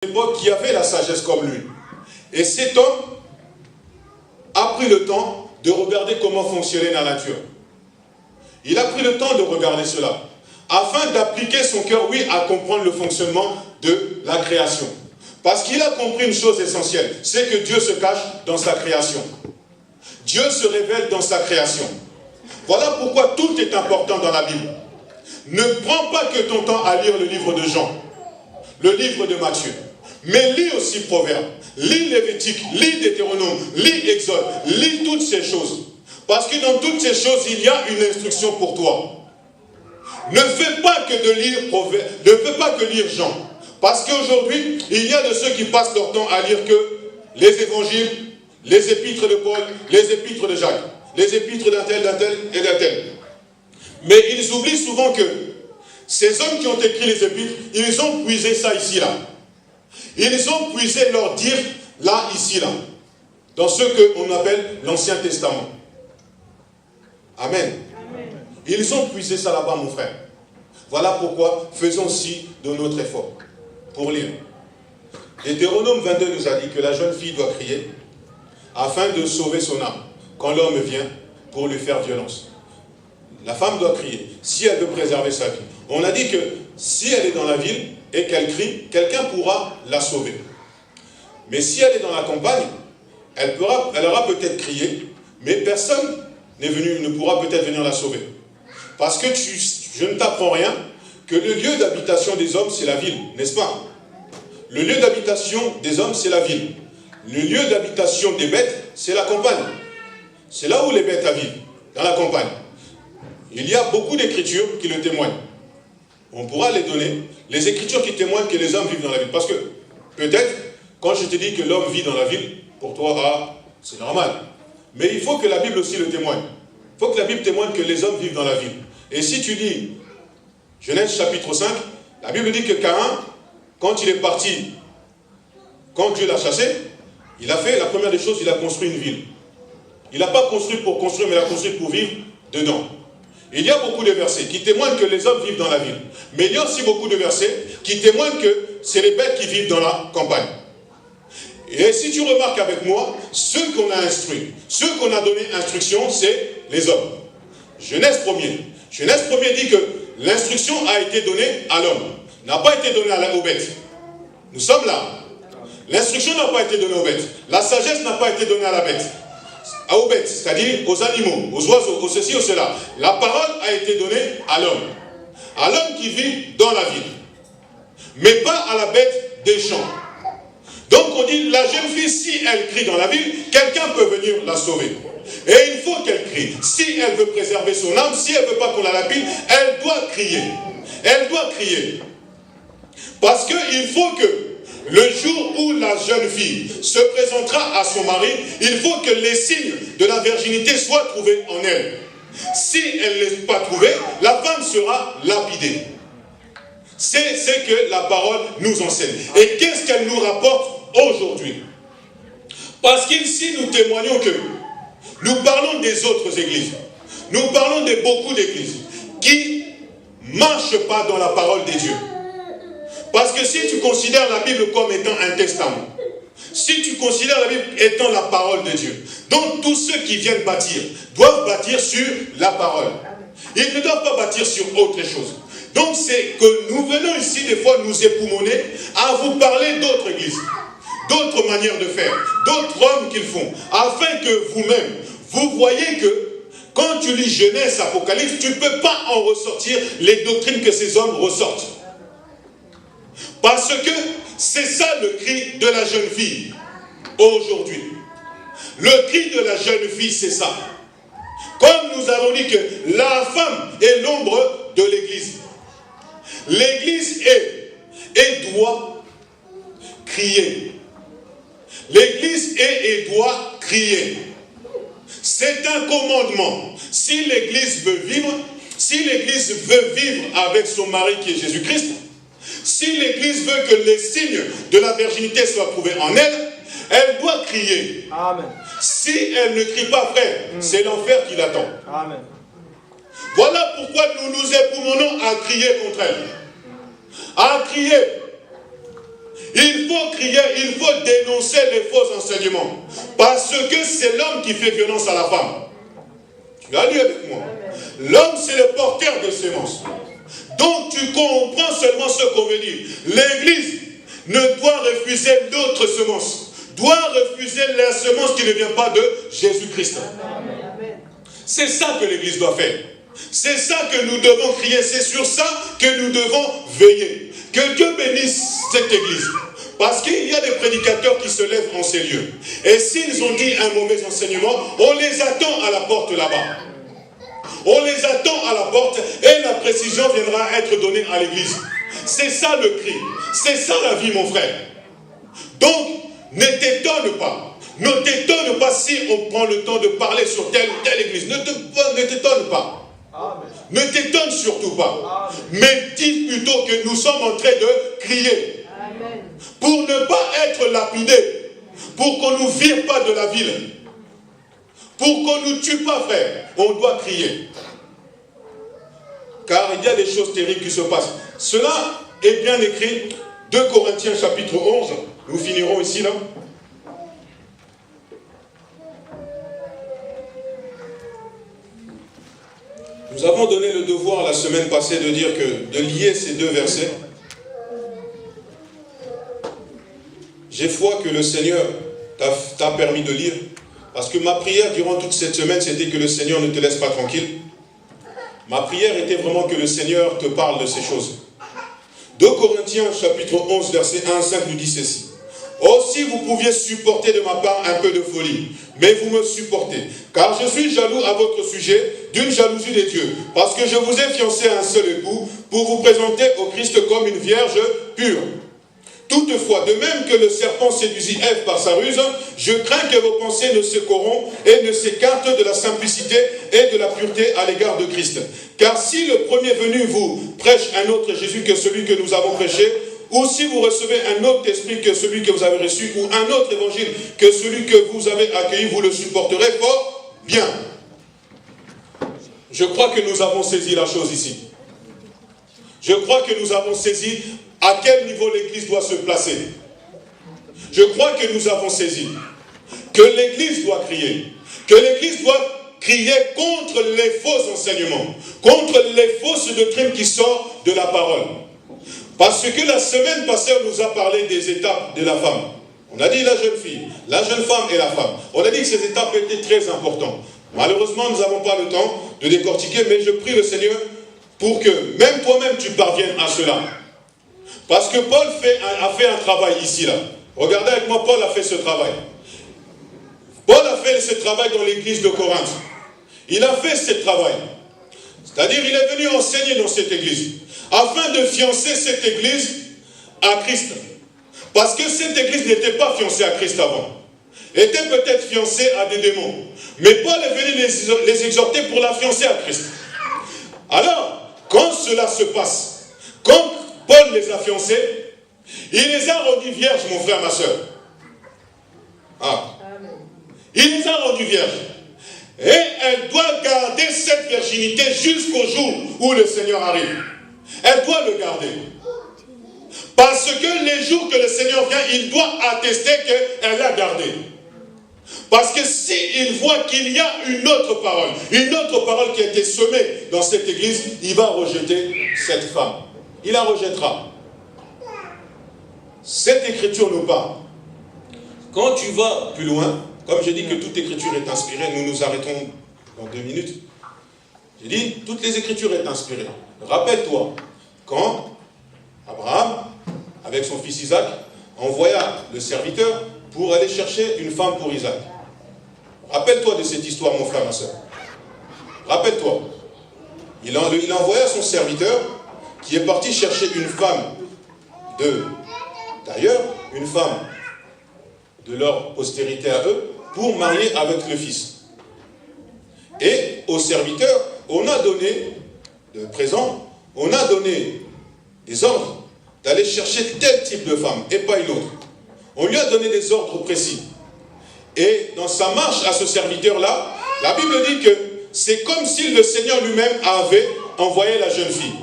Époque qui avait la sagesse comme lui. Et cet homme a pris le temps de regarder comment fonctionnait la nature. Il a pris le temps de regarder cela, afin d'appliquer son cœur, oui, à comprendre le fonctionnement de la création. Parce qu'il a compris une chose essentielle, c'est que Dieu se cache dans sa création. Dieu se révèle dans sa création. Voilà pourquoi tout est important dans la Bible. Ne prends pas que ton temps à lire le livre de Jean, le livre de Matthieu, mais lis aussi Proverbes, lis Lévitique, lis Deutéronome, lis Exode, lis toutes ces choses. Parce que dans toutes ces choses, il y a une instruction pour toi. Ne fais pas que de lire Proverbes, ne fais pas que lire Jean. Parce qu'aujourd'hui, il y a de ceux qui passent leur temps à lire que les évangiles, les épîtres de Paul, les épîtres de Jacques, les épîtres d'un tel et d'un tel. Mais ils oublient souvent que ces hommes qui ont écrit les épîtres, ils ont puisé ça ici, là. Ils ont puisé leur dire là, ici, là. Dans ce qu'on appelle l'Ancien Testament. Amen. Amen. Ils ont puisé ça là-bas, mon frère. Voilà pourquoi faisons aussi de notre effort pour lire. Deutéronome 22 nous a dit que la jeune fille doit crier afin de sauver son âme quand l'homme vient pour lui faire violence. La femme doit crier si elle veut préserver sa vie. On a dit que si elle est dans la ville et qu'elle crie, quelqu'un pourra la sauver. Mais si elle est dans la campagne, elle aura peut-être crié, mais personne ne pourra peut-être venir la sauver. Parce que je ne t'apprends rien, que le lieu d'habitation des hommes, c'est la ville, n'est-ce pas? Le lieu d'habitation des hommes, c'est la ville. Le lieu d'habitation des bêtes, c'est la campagne. C'est là où les bêtes vivent, dans la campagne. Il y a beaucoup d'écritures qui le témoignent. On pourra les donner. Les écritures qui témoignent que les hommes vivent dans la ville. Parce que, peut-être, quand je te dis que l'homme vit dans la ville, pour toi, c'est normal. Mais il faut que la Bible aussi le témoigne. Il faut que la Bible témoigne que les hommes vivent dans la ville. Et si tu lis Genèse chapitre 5, la Bible dit que Caïn, quand il est parti, quand Dieu l'a chassé, il a fait, la première des choses, il a construit une ville. Il n'a pas construit pour construire, mais il a construit pour vivre dedans. Il y a beaucoup de versets qui témoignent que les hommes vivent dans la ville. Mais il y a aussi beaucoup de versets qui témoignent que c'est les bêtes qui vivent dans la campagne. Et si tu remarques avec moi, ceux qu'on a instruits, ceux qu'on a donné instruction, c'est les hommes. Genèse 1er. Genèse 1er dit que l'instruction a été donnée à l'homme, n'a pas été donnée aux bêtes. Nous sommes là. L'instruction n'a pas été donnée aux bêtes. La sagesse n'a pas été donnée à la bête. Aux bêtes, c'est-à-dire aux animaux, aux oiseaux, aux ceci, aux cela. La parole a été donnée à l'homme. À l'homme qui vit dans la ville. Mais pas à la bête des champs. Donc on dit, la jeune fille, si elle crie dans la ville, quelqu'un peut venir la sauver. Et il faut qu'elle crie. Si elle veut préserver son âme, si elle ne veut pas qu'on la lapide, elle doit crier. Elle doit crier. Parce qu'il faut que le jour où la jeune fille se présentera à son mari, il faut que les signes de la virginité soient trouvés en elle. Si elle ne les pas trouvés, la femme sera lapidée. C'est ce que la parole nous enseigne. Et qu'est-ce qu'elle nous rapporte aujourd'hui? Parce qu'ici nous témoignons que nous parlons des autres églises. Nous parlons de beaucoup d'églises qui ne marchent pas dans la parole de Dieu. Parce que si tu considères la Bible comme étant un testament, si tu considères la Bible étant la parole de Dieu, donc tous ceux qui viennent bâtir doivent bâtir sur la parole. Ils ne doivent pas bâtir sur autre chose. Donc c'est que nous venons ici des fois nous époumoner à vous parler d'autres églises, d'autres manières de faire, d'autres hommes qu'ils font, afin que vous-même, vous voyez que quand tu lis Genèse, Apocalypse, tu ne peux pas en ressortir les doctrines que ces hommes ressortent. Parce que c'est ça le cri de la jeune fille aujourd'hui. Le cri de la jeune fille, c'est ça. Comme nous avons dit que la femme est l'ombre de l'Église. L'Église est et doit crier. L'Église est et doit crier. C'est un commandement. Si l'Église veut vivre, si l'Église veut vivre avec son mari qui est Jésus-Christ, si l'Église veut que les signes de la virginité soient trouvés en elle, elle doit crier. Amen. Si elle ne crie pas, frère, c'est l'enfer qui l'attend. Amen. Voilà pourquoi nous nous époumonons à crier contre elle. À crier. Il faut crier, il faut dénoncer les faux enseignements. Parce que c'est l'homme qui fait violence à la femme. Tu as lu avec moi. L'homme, c'est le porteur de semences. Donc tu comprends seulement ce qu'on veut dire. L'Église ne doit refuser d'autres semences. Doit refuser la semence qui ne vient pas de Jésus-Christ. C'est ça que l'Église doit faire. C'est ça que nous devons crier. C'est sur ça que nous devons veiller. Que Dieu bénisse cette Église. Parce qu'il y a des prédicateurs qui se lèvent en ces lieux. Et s'ils ont dit un mauvais enseignement, on les attend à la porte là-bas. On les attend à la porte et la précision viendra être donnée à l'Église. C'est ça le cri. C'est ça la vie, mon frère. Donc, ne t'étonne pas. Ne t'étonne pas si on prend le temps de parler sur telle ou telle Église. Ne t'étonne pas. Amen. Ne t'étonne surtout pas. Amen. Mais dis plutôt que nous sommes en train de crier. Amen. Pour ne pas être lapidés. Pour qu'on ne nous vire pas de la ville. Pour qu'on ne nous tue pas, frère. On doit crier. Car il y a des choses terribles qui se passent. Cela est bien écrit. 2 Corinthiens chapitre 11. Nous finirons ici là. Nous avons donné le devoir la semaine passée de dire que, de lier ces deux versets. J'ai foi que le Seigneur t'a permis de lire. Parce que ma prière durant toute cette semaine, c'était que le Seigneur ne te laisse pas tranquille. Ma prière était vraiment que le Seigneur te parle de ces choses. 2 Corinthiens chapitre 11 verset 1 à 5 nous dit ceci. Aussi vous pouviez supporter de ma part un peu de folie, mais vous me supportez, car je suis jaloux à votre sujet d'une jalousie des dieux, parce que je vous ai fiancé à un seul époux, pour vous présenter au Christ comme une vierge pure. Toutefois, de même que le serpent séduisit Ève par sa ruse, je crains que vos pensées ne se corrompent et ne s'écartent de la simplicité et de la pureté à l'égard de Christ. Car si le premier venu vous prêche un autre Jésus que celui que nous avons prêché, ou si vous recevez un autre esprit que celui que vous avez reçu, ou un autre évangile que celui que vous avez accueilli, vous le supporterez fort bien. Je crois que nous avons saisi la chose ici. Je crois que nous avons saisi à quel niveau l'Église doit se placer. Je crois que nous avons saisi que l'Église doit crier. Que l'Église doit crier contre les faux enseignements, contre les fausses doctrines qui sortent de la parole. Parce que la semaine passée, on nous a parlé des étapes de la femme. On a dit la jeune fille, la jeune femme et la femme. On a dit que ces étapes étaient très importantes. Malheureusement, nous n'avons pas le temps de décortiquer, mais je prie le Seigneur pour que même toi-même tu parviennes à cela. Parce que Paul a fait un travail ici, là. Regardez avec moi, Paul a fait ce travail. Paul a fait ce travail dans l'église de Corinthe. Il a fait ce travail. C'est-à-dire, il est venu enseigner dans cette église, afin de fiancer cette église à Christ. Parce que cette église n'était pas fiancée à Christ avant. Elle était peut-être fiancée à des démons. Mais Paul est venu les exhorter pour la fiancer à Christ. Alors, quand cela se passe, quand Paul les a fiancés, il les a rendus vierges, mon frère, ma soeur. Ah. Il les a rendus vierges. Et elle doit garder cette virginité jusqu'au jour où le Seigneur arrive. Elle doit le garder. Parce que les jours que le Seigneur vient, il doit attester qu'elle l'a gardé. Parce que s'il voit qu'il y a une autre parole qui a été semée dans cette église, il va rejeter cette femme. Il la rejettera. Cette écriture nous parle. Quand tu vas plus loin, comme je dis que toute écriture est inspirée, nous nous arrêtons dans 2 minutes. Je dis, toutes les écritures sont inspirées. Rappelle-toi, quand Abraham, avec son fils Isaac, envoya le serviteur pour aller chercher une femme pour Isaac. Rappelle-toi de cette histoire, mon frère, ma soeur. Rappelle-toi. Il envoya son serviteur qui est parti chercher une femme d'ailleurs, une femme de leur postérité à eux, pour marier avec le fils. Et au serviteur, on a donné de présent, on a donné des ordres d'aller chercher tel type de femme et pas une autre. On lui a donné des ordres précis. Et dans sa marche à ce serviteur-là, la Bible dit que c'est comme si le Seigneur lui-même avait envoyé la jeune fille.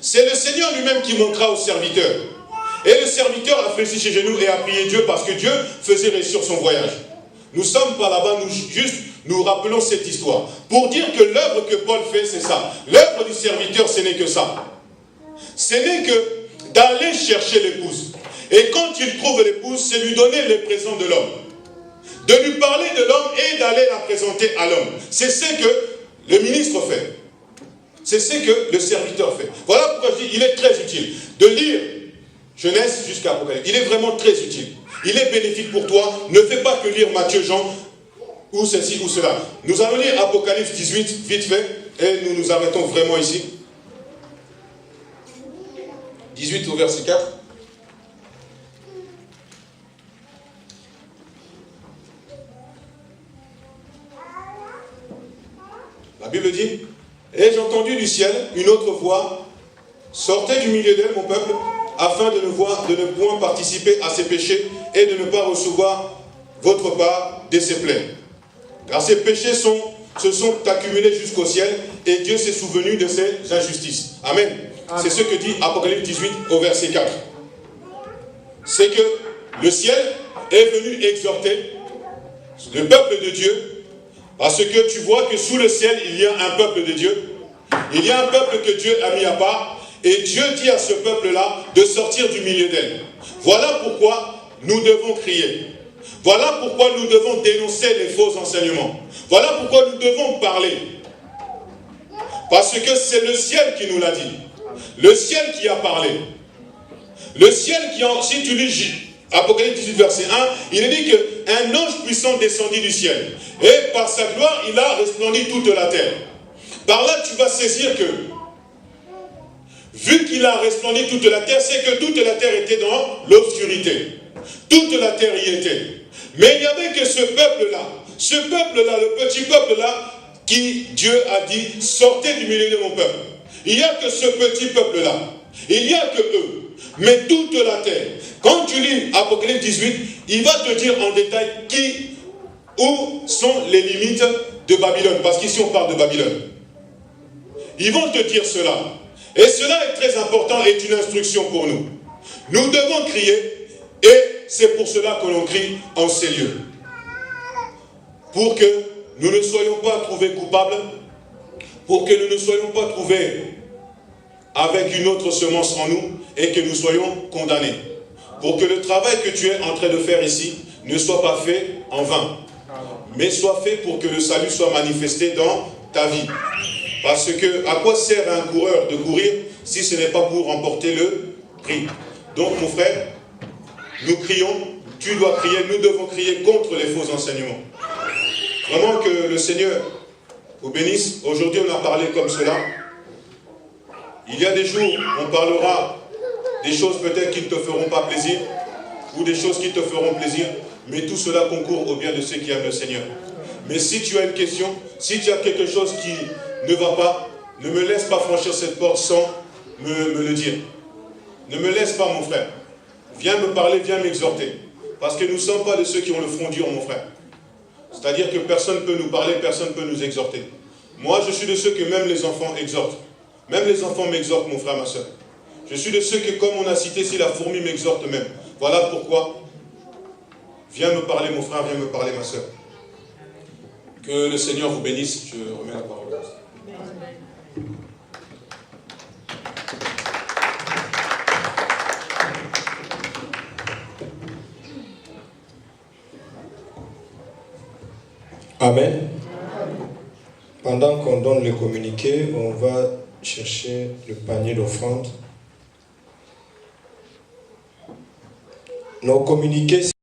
C'est le Seigneur lui-même qui montra au serviteur. Et le serviteur a fléchi ses genoux et a prié Dieu parce que Dieu faisait réussir son voyage. Nous sommes pas là-bas, nous rappelons cette histoire. Pour dire que l'œuvre que Paul fait, c'est ça. L'œuvre du serviteur, ce n'est que ça. Ce n'est que d'aller chercher l'épouse. Et quand il trouve l'épouse, c'est lui donner les présents de l'homme. De lui parler de l'homme et d'aller la présenter à l'homme. C'est ce que le ministre fait. C'est ce que le serviteur fait. Voilà pourquoi je dis, il est très utile de lire Genèse jusqu'à Apocalypse. Il est vraiment très utile. Il est bénéfique pour toi. Ne fais pas que lire Matthieu, Jean, ou ceci ou cela. Nous allons lire Apocalypse 18, vite fait, et nous nous arrêtons vraiment ici. 18 au verset 4. La Bible dit, « Et j'ai entendu du ciel une autre voix, sortez du milieu d'elle, mon peuple, afin de ne point participer à ses péchés et de ne pas recevoir votre part de ses plaies. Car ces péchés se sont accumulés jusqu'au ciel et Dieu s'est souvenu de ses injustices. » Amen. C'est ce que dit Apocalypse 18 au verset 4. C'est que le ciel est venu exhorter le peuple de Dieu. Parce que tu vois que sous le ciel, il y a un peuple de Dieu. Il y a un peuple que Dieu a mis à part. Et Dieu dit à ce peuple-là de sortir du milieu d'elle. Voilà pourquoi nous devons crier. Voilà pourquoi nous devons dénoncer les faux enseignements. Voilà pourquoi nous devons parler. Parce que c'est le ciel qui nous l'a dit. Le ciel qui a parlé. Le ciel qui a... Si tu lis Apocalypse 18, verset 1, il est dit qu'un ange puissant descendit du ciel. Et par sa gloire, il a resplendi toute la terre. Par là, tu vas saisir que, vu qu'il a resplendi toute la terre, c'est que toute la terre était dans l'obscurité. Toute la terre y était. Mais il n'y avait que ce peuple-là. Ce peuple-là, le petit peuple-là, qui Dieu a dit, sortez du milieu de mon peuple. Il n'y a que ce petit peuple-là. Il n'y a que eux. Mais toute la terre. Quand tu lis Apocalypse 18, il va te dire en détail où sont les limites de Babylone. Parce qu'ici on parle de Babylone. Ils vont te dire cela. Et cela est très important et est une instruction pour nous. Nous devons crier et c'est pour cela que l'on crie en ces lieux. Pour que nous ne soyons pas trouvés coupables, pour que nous ne soyons pas trouvés avec une autre semence en nous et que nous soyons condamnés. Pour que le travail que tu es en train de faire ici ne soit pas fait en vain, mais soit fait pour que le salut soit manifesté dans ta vie. Parce que à quoi sert un coureur de courir si ce n'est pas pour remporter le prix? Donc mon frère, nous crions, tu dois crier, nous devons crier contre les faux enseignements. Vraiment que le Seigneur vous bénisse. Aujourd'hui on a parlé comme cela. Il y a des jours, on parlera des choses peut-être qui ne te feront pas plaisir, ou des choses qui te feront plaisir, mais tout cela concourt au bien de ceux qui aiment le Seigneur. Mais si tu as une question, si tu as quelque chose qui ne va pas, ne me laisse pas franchir cette porte sans me le dire. Ne me laisse pas, mon frère. Viens me parler, viens m'exhorter. Parce que nous ne sommes pas de ceux qui ont le front dur, mon frère. C'est-à-dire que personne ne peut nous parler, personne ne peut nous exhorter. Moi, je suis de ceux que même les enfants exhortent. Même les enfants m'exhortent, mon frère, ma soeur. Je suis de ceux que, comme on a cité, si la fourmi m'exhorte même. Voilà pourquoi. Viens me parler, mon frère, viens me parler, ma soeur. Que le Seigneur vous bénisse. Je remets la parole. Amen. Pendant qu'on donne le communiqué, on va chercher le panier d'offrande. Nos communiqués